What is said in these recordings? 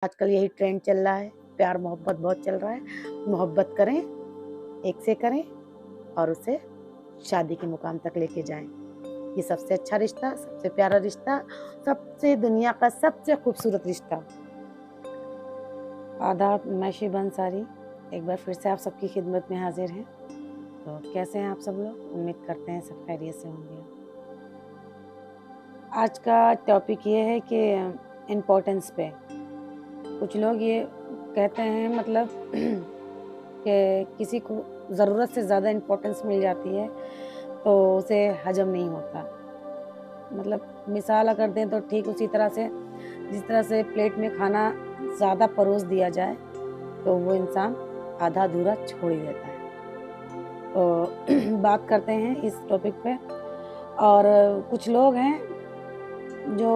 आजकल यही ट्रेंड चल रहा है, प्यार मोहब्बत बहुत चल रहा है। मोहब्बत करें, एक से करें और उसे शादी के मुकाम तक लेके जाएँ। ये सबसे अच्छा रिश्ता, सबसे प्यारा रिश्ता, सबसे दुनिया का सबसे खूबसूरत रिश्ता। आदाब, मैं शिव अंसारी एक बार फिर से आप सबकी खिदमत में हाज़िर हैं। तो कैसे हैं आप सब लोग? उम्मीद करते हैं सब खैरियत से होंगे। आज का टॉपिक ये है कि इम्पोर्टेंस पे। कुछ लोग ये कहते हैं मतलब कि किसी को ज़रूरत से ज़्यादा इम्पोर्टेंस मिल जाती है तो उसे हज़म नहीं होता। मतलब मिसाल अगर दें तो ठीक उसी तरह से जिस तरह से प्लेट में खाना ज़्यादा परोस दिया जाए तो वो इंसान आधा अधूरा छोड़ ही देता है। तो बात करते हैं इस टॉपिक पे। और कुछ लोग हैं जो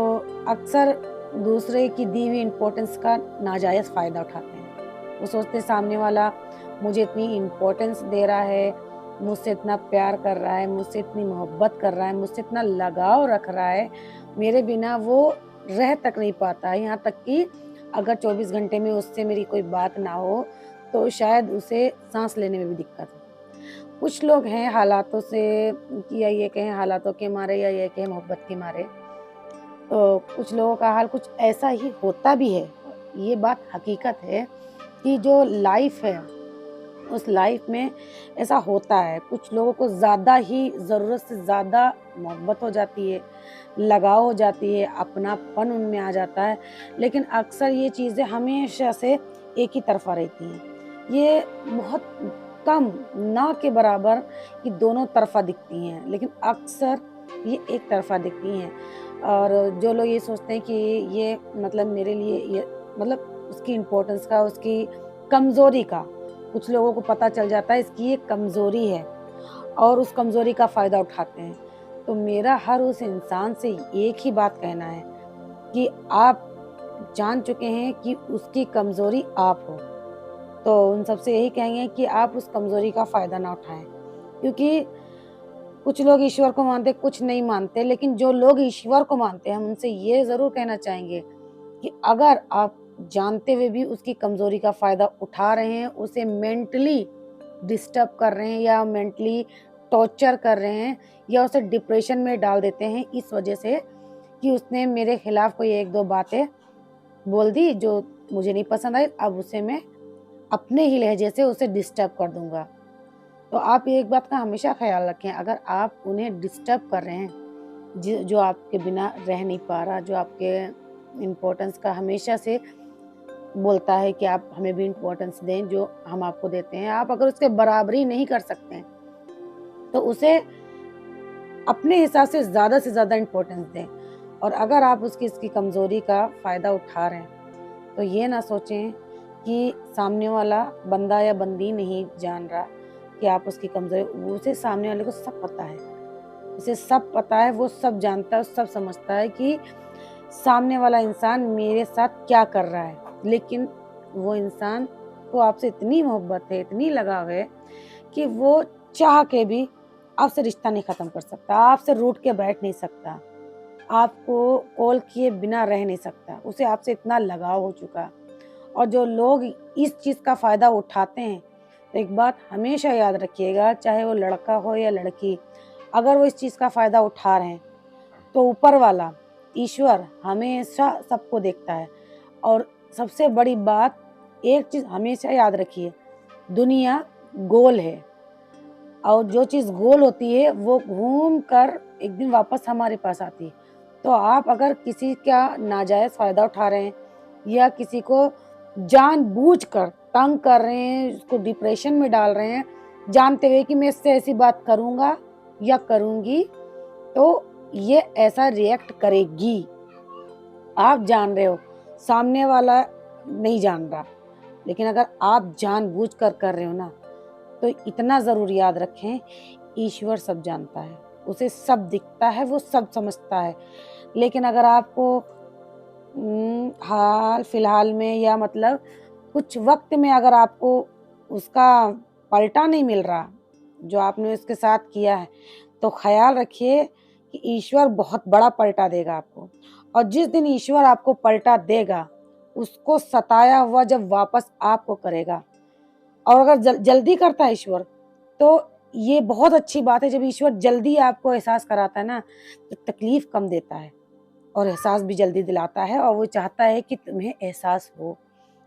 अक्सर दूसरे की दी हुई इम्पोर्टेंस का नाजायज़ फ़ायदा उठाते हैं। वो सोचते हैं सामने वाला मुझे इतनी इम्पोर्टेंस दे रहा है, मुझसे इतना प्यार कर रहा है, मुझसे इतनी मोहब्बत कर रहा है, मुझसे इतना लगाव रख रहा है, मेरे बिना वो रह तक नहीं पाता है। यहाँ तक कि अगर 24 घंटे में उससे मेरी कोई बात ना हो, तो शायद उसे साँस लेने में भी दिक्कत हो। कुछ लोग हैं हालातों से या ये कहें हालातों के मारे या ये कहें मोहब्बत के मारे, तो कुछ लोगों का हाल कुछ ऐसा ही होता भी है। ये बात हकीकत है कि जो लाइफ़ है, उस लाइफ़ में ऐसा होता है। कुछ लोगों को ज़्यादा ही ज़रूरत से ज़्यादा मोहब्बत हो जाती है, लगाव हो जाती है, अपनापन उनमें आ जाता है। लेकिन अक्सर ये चीज़ें हमेशा से एक ही तरफ़ा रहती हैं। ये बहुत कम, ना के बराबर कि दोनों तरफ़ा दिखती हैं, लेकिन अक्सर ये एक तरफ़ा दिखती हैं। और जो लोग ये सोचते हैं कि ये मतलब मेरे लिए ये मतलब उसकी इम्पोर्टेंस का, उसकी कमज़ोरी का, कुछ लोगों को पता चल जाता है इसकी ये कमज़ोरी है और उस कमज़ोरी का फ़ायदा उठाते हैं। तो मेरा हर उस इंसान से एक ही बात कहना है कि आप जान चुके हैं कि उसकी कमज़ोरी आप हो, तो उन सबसे यही कहेंगे कि आप उस कमज़ोरी का फ़ायदा ना उठाएँ। क्योंकि कुछ लोग ईश्वर को मानते, कुछ नहीं मानते, लेकिन जो लोग ईश्वर को मानते हैं, हम उनसे ये ज़रूर कहना चाहेंगे कि अगर आप जानते हुए भी उसकी कमज़ोरी का फ़ायदा उठा रहे हैं, उसे मेंटली डिस्टर्ब कर रहे हैं या मेंटली टॉर्चर कर रहे हैं या उसे डिप्रेशन में डाल देते हैं इस वजह से कि उसने मेरे खिलाफ कोई 1-2 बातें बोल दी जो मुझे नहीं पसंद आई, अब उसे मैं अपने ही लहज़े से उसे डिस्टर्ब कर दूँगा। तो आप ये एक बात का हमेशा ख़्याल रखें, अगर आप उन्हें डिस्टर्ब कर रहे हैं, जो आपके बिना रह नहीं पा रहा, जो आपके इम्पोर्टेंस का हमेशा से बोलता है कि आप हमें भी इम्पोर्टेंस दें जो हम आपको देते हैं। आप अगर उसके बराबरी नहीं कर सकते हैं, तो उसे अपने हिसाब से ज़्यादा इम्पोर्टेंस दें। और अगर आप इसकी कमज़ोरी का फ़ायदा उठा रहे हैं, तो ये ना सोचें कि सामने वाला बंदा या बंदी नहीं जान रहा कि आप उसकी कमज़ोरी, उसे सामने वाले को सब पता है। उसे सब पता है, वो सब जानता है, सब समझता है कि सामने वाला इंसान मेरे साथ क्या कर रहा है। लेकिन वो इंसान को आपसे इतनी मोहब्बत है, इतनी लगाव है कि वो चाह के भी आपसे रिश्ता नहीं ख़त्म कर सकता, आपसे रूठ के बैठ नहीं सकता, आपको कॉल किए बिना रह नहीं सकता। उसे आपसे इतना लगाव हो चुका। और जो लोग इस चीज़ का फ़ायदा उठाते हैं, तो एक बात हमेशा याद रखिएगा, चाहे वो लड़का हो या लड़की, अगर वो इस चीज़ का फ़ायदा उठा रहे हैं, तो ऊपर वाला ईश्वर हमेशा सबको देखता है। और सबसे बड़ी बात, एक चीज़ हमेशा याद रखिए, दुनिया गोल है और जो चीज़ गोल होती है वो घूम कर एक दिन वापस हमारे पास आती है। तो आप अगर किसी का नाजायज़ फ़ायदा उठा रहे हैं या किसी को जानबूझकर तंग कर रहे हैं, उसको डिप्रेशन में डाल रहे हैं, जानते हुए कि मैं इससे ऐसी बात करूँगा या करूँगी तो ये ऐसा रिएक्ट करेगी। आप जान रहे हो, सामने वाला नहीं जान रहा, लेकिन अगर आप जानबूझकर कर रहे हो ना, तो इतना ज़रूर याद रखें, ईश्वर सब जानता है, उसे सब दिखता है, वो सब समझता है। लेकिन अगर आपको हाल-फिलहाल में या मतलब कुछ वक़्त में अगर आपको उसका पलटा नहीं मिल रहा, जो आपने उसके साथ किया है, तो ख़्याल रखिए कि ईश्वर बहुत बड़ा पलटा देगा आपको। और जिस दिन ईश्वर आपको पलटा देगा, उसको सताया हुआ जब वापस आपको करेगा। और अगर जल्दी करता है ईश्वर, तो ये बहुत अच्छी बात है। जब ईश्वर जल्दी आपको एहसास कराता है ना, तो तकलीफ कम देता है और एहसास भी जल्दी दिलाता है, और वो चाहता है कि तुम्हें एहसास हो।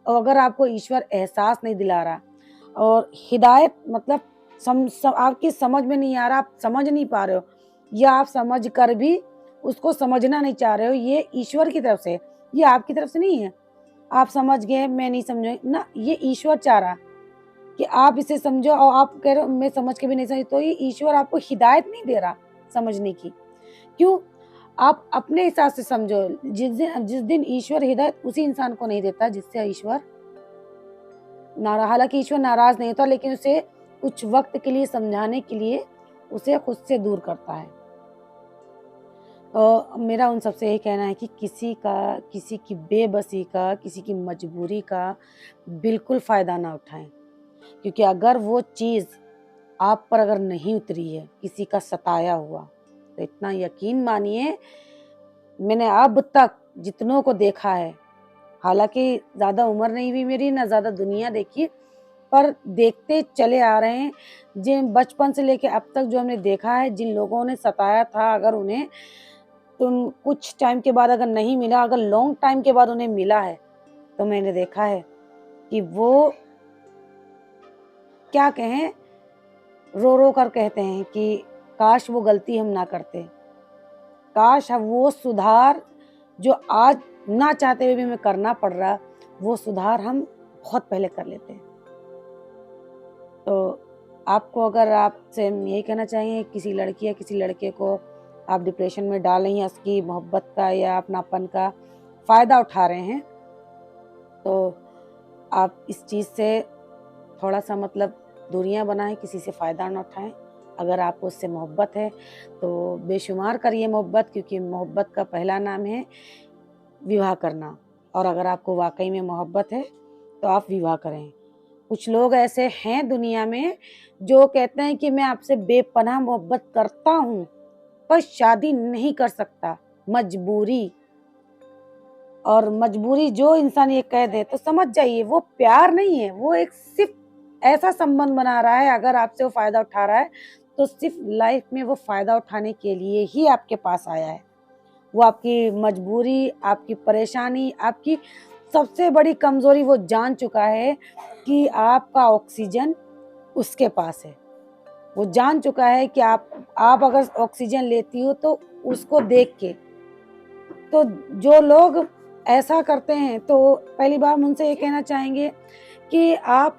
और अगर आपको ईश्वर एहसास नहीं दिला रहा और हिदायत मतलब आपकी समझ में नहीं आ रहा, आप समझ नहीं पा रहे हो, या आप समझ कर भी उसको समझना नहीं चाह रहे हो, ये ईश्वर की तरफ से, ये आपकी तरफ से नहीं है। आप समझ गए, मैं नहीं समझ ना, ये ईश्वर चाह रहा कि आप इसे समझो, और आप कह रहे हो मैं समझ के भी नहीं समझ, तो ये ईश्वर आपको हिदायत नहीं दे रहा समझने की। क्यों? आप अपने हिसाब से समझो। जिस दिन ईश्वर हिदायत उसी इंसान को नहीं देता जिससे ईश्वर हालांकि ईश्वर नाराज नहीं होता, लेकिन उसे कुछ वक्त के लिए समझाने के लिए उसे खुद से दूर करता है। मेरा उन सबसे यही कहना है कि किसी की बेबसी का, किसी की मजबूरी का बिल्कुल फ़ायदा ना उठाएं, क्योंकि अगर वो चीज़ आप पर अगर नहीं उतरी है, किसी का सताया हुआ, तो इतना यकीन मानिए, मैंने अब तक जितनों को देखा है, हालांकि ज़्यादा उम्र नहीं हुई मेरी, ना ज़्यादा दुनिया देखी, पर देखते चले आ रहे हैं। जिन बचपन से लेके अब तक जो हमने देखा है, जिन लोगों ने सताया था, अगर उन्हें कुछ टाइम के बाद अगर नहीं मिला, अगर लॉन्ग टाइम के बाद उन्हें मिला है, तो मैंने देखा है कि वो क्या कहें, रो रो कर कहते हैं कि काश वो गलती हम ना करते, काश हम वो सुधार जो आज ना चाहते हुए भी हमें करना पड़ रहा, वो सुधार हम बहुत पहले कर लेते हैं। तो आपको, अगर आपसे हम यही कहना चाहेंगे, किसी लड़की या किसी लड़के को आप डिप्रेशन में डाल रही हैं, उसकी मोहब्बत का या अपनापन का फ़ायदा उठा रहे हैं, तो आप इस चीज़ से थोड़ा सा मतलब दूरियां बनाएं, किसी से फ़ायदा ना उठाएं। अगर आपको उससे मोहब्बत है तो बेशुमार करिए मोहब्बत, क्योंकि मोहब्बत का पहला नाम है विवाह करना। और अगर आपको वाकई में मोहब्बत है तो आप विवाह करें। कुछ लोग ऐसे हैं दुनिया में जो कहते हैं कि मैं आपसे बेपनाह मोहब्बत करता हूँ, पर शादी नहीं कर सकता, मजबूरी। और मजबूरी जो इंसान ये कह दे तो समझ जाइए वो प्यार नहीं है, वो एक सिर्फ ऐसा संबंध बना रहा है। अगर आपसे वो फायदा उठा रहा है तो सिर्फ लाइफ में वो फायदा उठाने के लिए ही आपके पास आया है। वो आपकी मजबूरी, आपकी परेशानी, आपकी सबसे बड़ी कमजोरी वो जान चुका है कि आपका ऑक्सीजन उसके पास है। वो जान चुका है कि आप अगर ऑक्सीजन लेती हो तो उसको देख के। तो जो लोग ऐसा करते हैं, तो पहली बार हम उनसे ये कहना चाहेंगे कि आप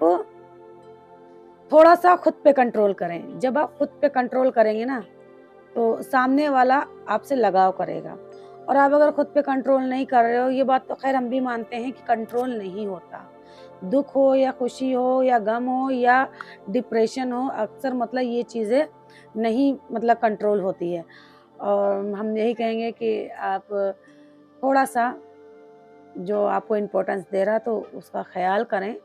थोड़ा सा खुद पे कंट्रोल करें। जब आप खुद पे कंट्रोल करेंगे ना, तो सामने वाला आपसे लगाव करेगा। और आप अगर खुद पे कंट्रोल नहीं कर रहे हो, ये बात तो खैर हम भी मानते हैं कि कंट्रोल नहीं होता। दुख हो या खुशी हो या गम हो या डिप्रेशन हो, अक्सर मतलब ये चीज़ें नहीं मतलब कंट्रोल होती है। और हम यही कहेंगे कि आप थोड़ा सा, जो आपको इम्पोर्टेंस दे रहा तो उसका ख्याल करें।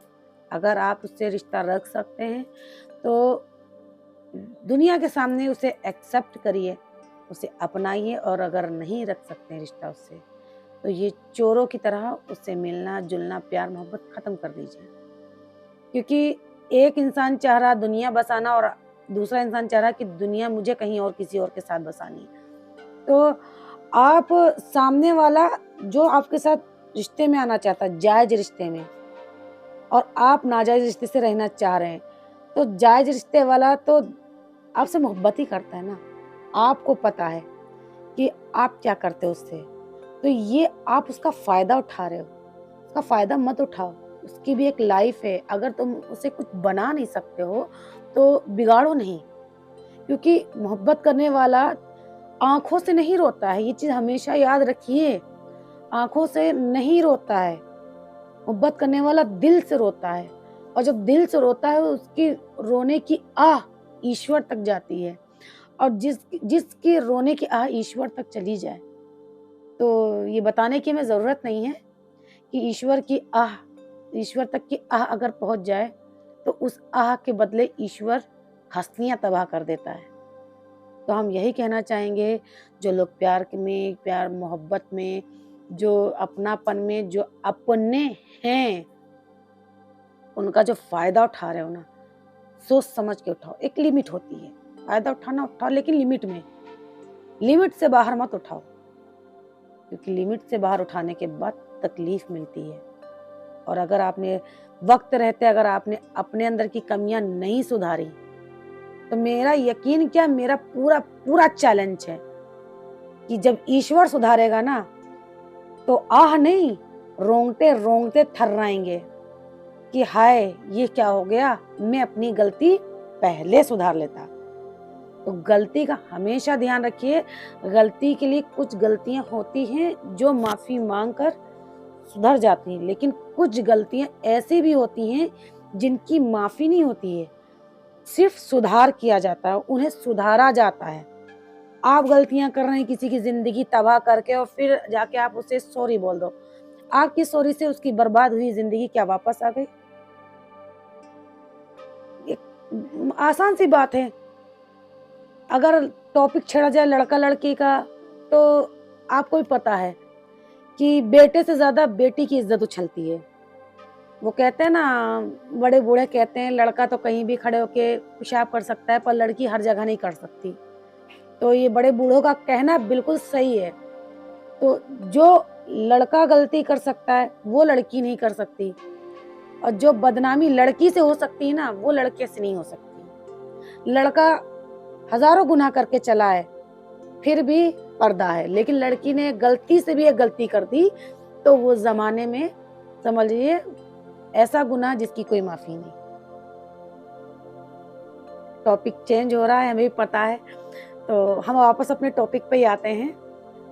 अगर आप उससे रिश्ता रख सकते हैं तो दुनिया के सामने उसे एक्सेप्ट करिए, उसे अपनाइए। और अगर नहीं रख सकते हैं रिश्ता उससे, तो ये चोरों की तरह उससे मिलना जुलना, प्यार मोहब्बत खत्म कर दीजिए। क्योंकि एक इंसान चाह रहा दुनिया बसाना और दूसरा इंसान चाह रहा कि दुनिया मुझे कहीं और किसी और के साथ बसानी है। तो आप, सामने वाला जो आपके साथ रिश्ते में आना चाहता है, जायज रिश्ते में, और आप नाजायज रिश्ते से रहना चाह रहे हैं, तो जायज रिश्ते वाला तो आपसे मोहब्बत ही करता है ना। आपको पता है कि आप क्या करते हो उससे, तो ये आप उसका फ़ायदा उठा रहे हो। उसका फ़ायदा मत उठाओ, उसकी भी एक लाइफ है। अगर तुम उसे कुछ बना नहीं सकते हो तो बिगाड़ो नहीं, क्योंकि मोहब्बत करने वाला आँखों से नहीं रोता है। ये चीज़ हमेशा याद रखिए, आँखों से नहीं रोता है। मोहब्बत करने वाला दिल से रोता है, और जब दिल से रोता है उसकी रोने की आह ईश्वर तक जाती है। और जिसकी रोने की आह ईश्वर तक चली जाए, तो ये बताने की हमें ज़रूरत नहीं है कि ईश्वर तक की आह अगर पहुंच जाए, तो उस आह के बदले ईश्वर हस्तियां तबाह कर देता है। तो हम यही कहना चाहेंगे, जो लोग प्यार मोहब्बत में जो अपनापन में जो अपने हैं, उनका जो फ़ायदा उठा रहे हो ना, सोच समझ के उठाओ। एक लिमिट होती है, फ़ायदा उठाना उठाओ लेकिन लिमिट में। लिमिट से बाहर मत उठाओ, क्योंकि लिमिट से बाहर उठाने के बाद तकलीफ मिलती है। और अगर आपने वक्त रहते अगर आपने अपने अंदर की कमियां नहीं सुधारी, तो मेरा यकीन क्या, मेरा पूरा पूरा चैलेंज है कि जब ईश्वर सुधारेगा ना, तो आह नहीं, रोंगटे रोंगटे थर्राएंगे कि हाय ये क्या हो गया, मैं अपनी गलती पहले सुधार लेता। तो गलती का हमेशा ध्यान रखिए। गलती के लिए कुछ गलतियां होती हैं जो माफी मांगकर सुधर जाती हैं, लेकिन कुछ गलतियां ऐसी भी होती हैं जिनकी माफी नहीं होती है, सिर्फ सुधार किया जाता है, उन्हें सुधारा जाता है। आप गलतियां कर रहे हैं किसी की जिंदगी तबाह करके, और फिर जाके आप उसे सॉरी बोल दो। आपकी सॉरी से उसकी बर्बाद हुई जिंदगी क्या वापस आ गई? आसान सी बात है। अगर टॉपिक छेड़ा जाए लड़का लड़की का, तो आपको भी पता है कि बेटे से ज्यादा बेटी की इज्जत उछलती है। वो कहते हैं ना, बड़े बूढ़े कहते हैं लड़का तो कहीं भी खड़े होके पेशाब कर सकता है, पर लड़की हर जगह नहीं कर सकती। तो ये बड़े बूढ़ों का कहना बिल्कुल सही है। तो जो लड़का गलती कर सकता है वो लड़की नहीं कर सकती, और जो बदनामी लड़की से हो सकती है ना, वो लड़के से नहीं हो सकती। लड़का हजारों गुनाह करके चला है, फिर भी पर्दा है, लेकिन लड़की ने गलती से भी एक गलती कर दी, तो वो जमाने में समझ लीजिए ऐसा गुनाह जिसकी कोई माफी नहीं। टॉपिक चेंज हो रहा है, हमें भी पता है, तो हम वापस अपने टॉपिक पे ही आते हैं।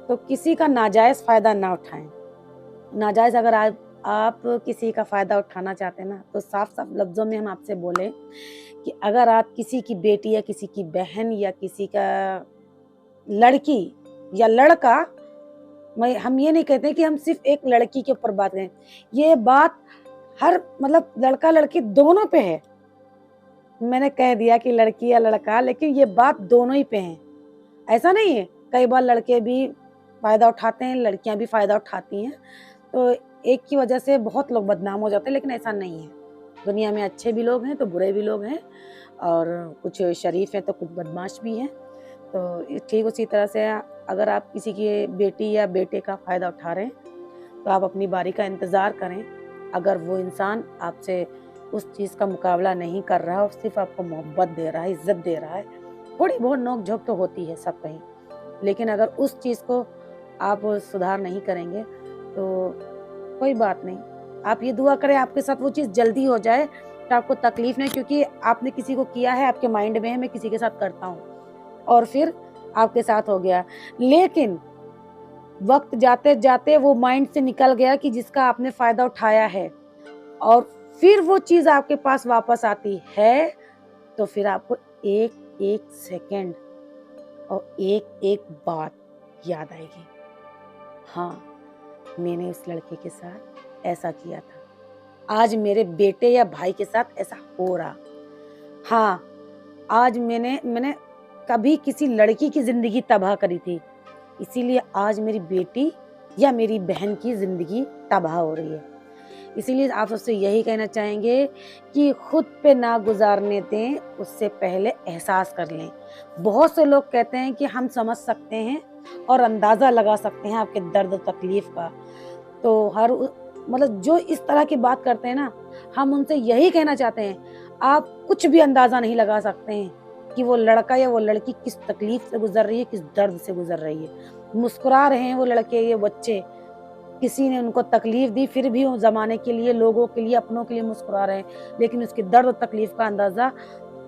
तो किसी का नाजायज फायदा ना उठाएं। नाजायज अगर आप किसी का फायदा उठाना चाहते हैं ना, तो साफ साफ लफ्जों में हम आपसे बोले कि अगर आप किसी की बेटी या किसी की बहन या किसी का लड़की या लड़का, हम ये नहीं कहते कि हम सिर्फ एक लड़की के ऊपर बात करें, ये बात हर मतलब लड़का लड़की दोनों पे है। मैंने कह दिया कि लड़की या लड़का, लेकिन ये बात दोनों ही पे है। ऐसा नहीं है, कई बार लड़के भी फायदा उठाते हैं, लड़कियां भी फायदा उठाती हैं, तो एक की वजह से बहुत लोग बदनाम हो जाते हैं, लेकिन ऐसा नहीं है। दुनिया में अच्छे भी लोग हैं तो बुरे भी लोग हैं, और कुछ शरीफ हैं तो कुछ बदमाश भी हैं। तो ठीक उसी तरह से अगर आप किसी की बेटी या बेटे का फायदा उठा रहे हैं, तो आप अपनी बारी का इंतजार करें। अगर वो इंसान आपसे उस चीज़ का मुकाबला नहीं कर रहा है और सिर्फ आपको मोहब्बत दे रहा है, इज्जत दे रहा है, थोड़ी बहुत नोक झोंक तो होती है सब कहीं, लेकिन अगर उस चीज़ को आप सुधार नहीं करेंगे तो कोई बात नहीं। आप ये दुआ करें आपके साथ वो चीज़ जल्दी हो जाए, तो आपको तकलीफ नहीं, क्योंकि आपने किसी को किया है, आपके माइंड में है मैं किसी के साथ करता हूँ, और फिर आपके साथ हो गया। लेकिन वक्त जाते जाते वो माइंड से निकल गया कि जिसका आपने फायदा उठाया है, और फिर वो चीज आपके पास वापस आती है, तो फिर आपको एक एक सेकंड और एक एक बात याद आएगी। हाँ, मैंने उस लड़के के साथ ऐसा किया था, आज मेरे बेटे या भाई के साथ ऐसा हो रहा। हाँ, आज मैंने कभी किसी लड़की की जिंदगी तबाह करी थी, इसीलिए आज मेरी बेटी या मेरी बहन की जिंदगी तबाह हो रही है। इसीलिए आप सबसे यही कहना चाहेंगे कि खुद पे ना गुजारने दें, उससे पहले एहसास कर लें। बहुत से लोग कहते हैं कि हम समझ सकते हैं और अंदाजा लगा सकते हैं आपके दर्द तकलीफ का, तो मतलब जो इस तरह की बात करते हैं ना, हम उनसे यही कहना चाहते हैं, आप कुछ भी अंदाजा नहीं लगा सकते हैं कि वो लड़का या वो लड़की किस तकलीफ से गुजर रही है, किस दर्द से गुजर रही है। मुस्कुरा रहे हैं वो लड़के ये बच्चे, किसी ने उनको तकलीफ दी, फिर भी वो जमाने के लिए, लोगों के लिए, अपनों के लिए मुस्कुरा रहे हैं, लेकिन उसके दर्द और तकलीफ का अंदाजा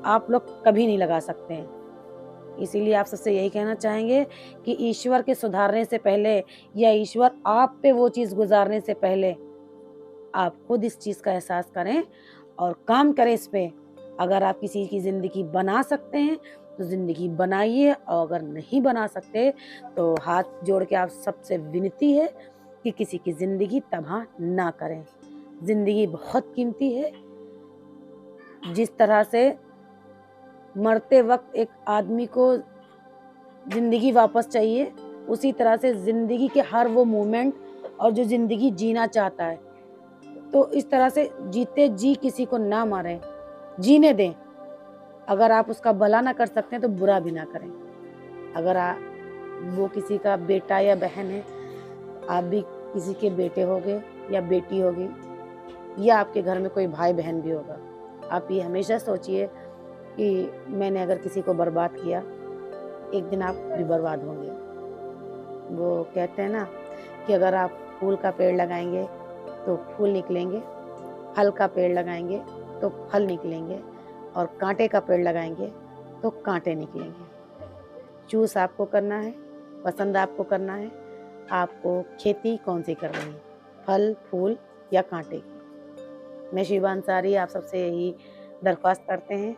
आप लोग कभी नहीं लगा सकते हैं। इसीलिए आप सबसे यही कहना चाहेंगे कि ईश्वर के सुधारने से पहले या ईश्वर आप पे वो चीज़ गुजारने से पहले आप खुद इस चीज़ का एहसास करें और काम करें इस पे। अगर आप किसी की ज़िंदगी बना सकते हैं तो ज़िंदगी बनाइए, और अगर नहीं बना सकते तो हाथ जोड़ के आप सबसे विनती है कि किसी की ज़िंदगी तबाह ना करें। ज़िंदगी बहुत कीमती है। जिस तरह से मरते वक्त एक आदमी को ज़िंदगी वापस चाहिए, उसी तरह से ज़िंदगी के हर वो मोमेंट और जो ज़िंदगी जीना चाहता है, तो इस तरह से जीते जी किसी को ना मारें, जीने दें। अगर आप उसका भला ना कर सकते हैं तो बुरा भी ना करें। अगर वो किसी का बेटा या बहन है, आप भी किसी के बेटे होगे या बेटी होगी, या आपके घर में कोई भाई-बहन भी होगा। आप ये हमेशा सोचिए कि मैंने अगर किसी को बर्बाद किया, एक दिन आप भी बर्बाद होंगे। वो कहते हैं ना कि अगर आप फूल का पेड़ लगाएँगे तो फूल निकलेंगे, फल का पेड़ लगाएँगे तो फल निकलेंगे, और काँटे का पेड़ लगाएँगे तो काँटे निकलेंगे। चूज़ आपको करना है, पसंद आपको करना है, आपको खेती कौन-सी करनी है, फल, फूल या काँटे की। मैं शिवा अंसारी आप सबसे यही दरख्वास्त करते हैं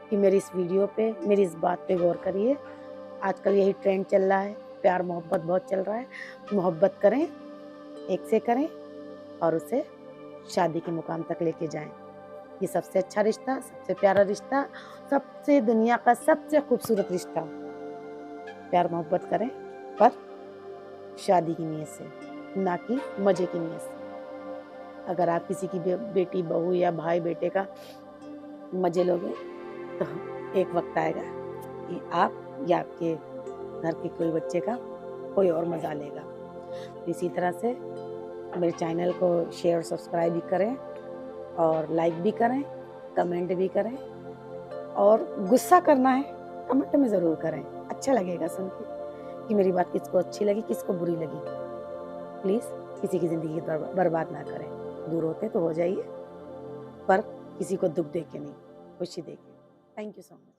कि मेरी इस वीडियो पे, मेरी इस बात पे गौर करिए। आजकल यही ट्रेंड चल रहा है, प्यार-मोहब्बत बहुत चल रहा है। मोहब्बत करें, एक से करें और उसे शादी के मुकाम तक लेके जाएँ। ये सबसे अच्छा रिश्ता, सबसे प्यारा रिश्ता, सबसे दुनिया का सबसे खूबसूरत रिश्ता। प्यार-मोहब्बत करें, पर शादी की नीयत से, ना कि मज़े की नीयत से। अगर आप किसी की बेटी, बहू या भाई-बेटे का मज़े लोगे, तो एक वक़्त आएगा कि आप या आपके घर के कोई बच्चे का कोई और मज़ा लेगा। इसी तरह से मेरे चैनल को शेयर और सब्सक्राइब भी करें, और लाइक भी करें, कमेंट भी करें, और गुस्सा करना है कमेंट में ज़रूर करें। अच्छा लगेगा सुन के कि मेरी बात किसको अच्छी लगी, किसको बुरी लगी। प्लीज़ किसी की ज़िंदगी बर्बाद ना करें। दूर होते तो हो जाइए, पर किसी को दुःख दे के नहीं, खुशी दे के। Thank you so much.